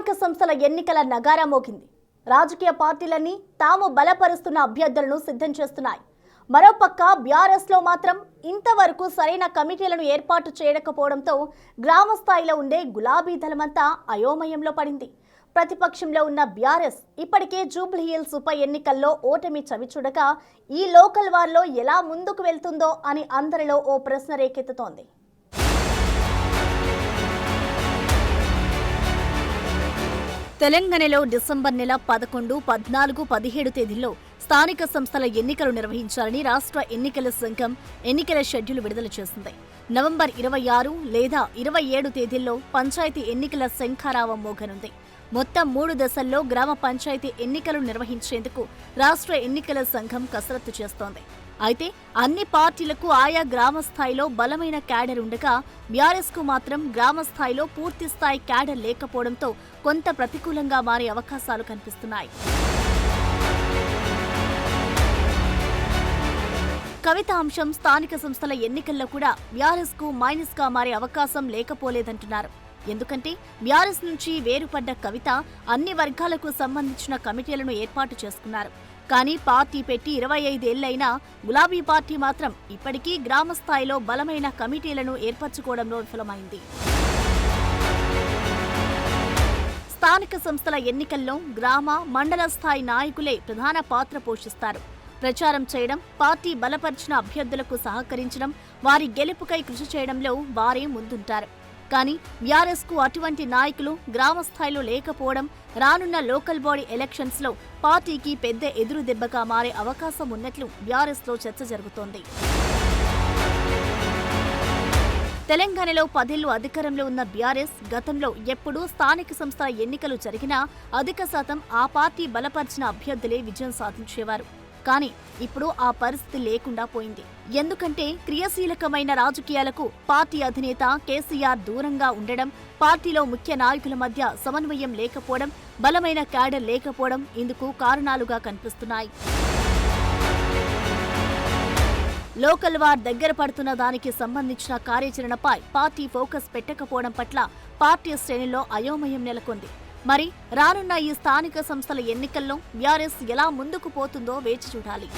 స్థానిక సంస్థల ఎన్నికల నగారా మోగింది. రాజకీయ పార్టీలన్నీ తాము బలపరుస్తున్న అభ్యర్థులను సిద్ధం చేస్తున్నాయి. మరోపక్క బీఆర్ఎస్లో మాత్రం ఇంతవరకు సరైన కమిటీలను ఏర్పాటు చేయకపోవడంతో గ్రామ స్థాయిలో ఉండే గులాబీ దళమంతా అయోమయంలో పడింది. ప్రతిపక్షంలో ఉన్న బీఆర్ఎస్ ఇప్పటికే జూబ్లీహిల్స్ ఉప ఎన్నికల్లో ఓటమి చవిచూడగా ఈ లోకల్ వార్లో ఎలా ముందుకు వెళ్తుందో అని అందరిలో ఓ ప్రశ్న రేకెత్తుతోంది. తెలంగాణలో డిసెంబర్ నెల 11, 14, 17 తేదీల్లో స్థానిక సంస్థల ఎన్నికలు నిర్వహించాలని రాష్ట్ర ఎన్నికల సంఘం ఎన్నికల షెడ్యూల్ విడుదల చేసింది. నవంబర్ 26 లేదా 27 తేదీల్లో పంచాయతీ ఎన్నికల శంఖారావం మోగనుంది. మొత్తం 3 దశల్లో గ్రామ పంచాయతీ ఎన్నికలు నిర్వహించేందుకు రాష్ట్ర ఎన్నికల సంఘం కసరత్తు చేస్తోంది. అయితే అన్ని పార్టీలకు ఆయా గ్రామ స్థాయిలో బలమైన క్యాడర్ ఉండగా బీఆర్ఎస్ కు మాత్రం గ్రామ స్థాయిలో పూర్తి స్థాయి క్యాడర్ లేకపోవడంతో కొంత ప్రతికూలంగా మారే అవకాశాలు కనిపిస్తున్నాయి. కవిత అంశం స్థానిక సంస్థల ఎన్నికల్లో కూడా బీఆర్ఎస్ కు మైనస్ గా మారే అవకాశం లేకపోలేదంటున్నారు. ఎందుకంటే బీఆర్ఎస్ నుంచి వేరుపడ్డ కవిత అన్ని వర్గాలకు సంబంధించిన కమిటీలను ఏర్పాటు చేసుకున్నారు. కానీ పార్టీ పెట్టి 25 ఏళ్లైనా గులాబీ పార్టీ మాత్రం ఇప్పటికీ గ్రామ స్థాయిలో బలమైన కమిటీలను ఏర్పరచుకోవడంలో విఫలమైంది. స్థానిక సంస్థల ఎన్నికల్లో గ్రామ, మండల స్థాయి నాయకులే ప్రధాన పాత్ర పోషిస్తారు. ప్రచారం చేయడం, పార్టీ బలపరిచిన అభ్యర్థులకు సహకరించడం, వారి గెలుపుకై కృషి చేయడంలో వారే ముందుంటారు. కానీ బీఆర్ఎస్ కు అటువంటి నాయకులు గ్రామ స్థాయిలో లేకపోవడం రానున్న లోకల్ బాడీ ఎలక్షన్స్ లో పార్టీకి పెద్ద ఎదురు దెబ్బగా మారే అవకాశం ఉన్నట్లు బీఆర్ఎస్ లో చర్చ జరుగుతోంది. తెలంగాణలో 10 ఏళ్లు అధికారంలో ఉన్న బీఆర్ఎస్ గతంలో ఎప్పుడూ స్థానిక సంస్థల ఎన్నికలు జరిగినా అధిక శాతం ఆ పార్టీ బలపరిచిన అభ్యర్థులే విజయం సాధించేవారు. కానీ ఇప్పుడు ఆ పరిస్థితి లేకుండా పోయింది. ఎందుకంటే క్రియాశీలకమైన రాజకీయాలకు పార్టీ అధినేత కేసీఆర్ దూరంగా ఉండడం, పార్టీలో ముఖ్య నాయకుల మధ్య సమన్వయం లేకపోవడం, బలమైన క్యాడర్ లేకపోవడం ఇందుకు కారణాలుగా కనిపిస్తున్నాయి. లోకల్ వార్ దగ్గర పడుతున్న దానికి సంబంధించిన కార్యాచరణపై పార్టీ ఫోకస్ పెట్టకపోవడం పట్ల పార్టీ శ్రేణుల్లో అయోమయం నెలకొంది. మరి రానున్న ఈ స్థానిక సంస్థల ఎన్నికల్లో బీఆర్ఎస్ ఎలా ముందుకు పోతుందో వేచి చూడాలి.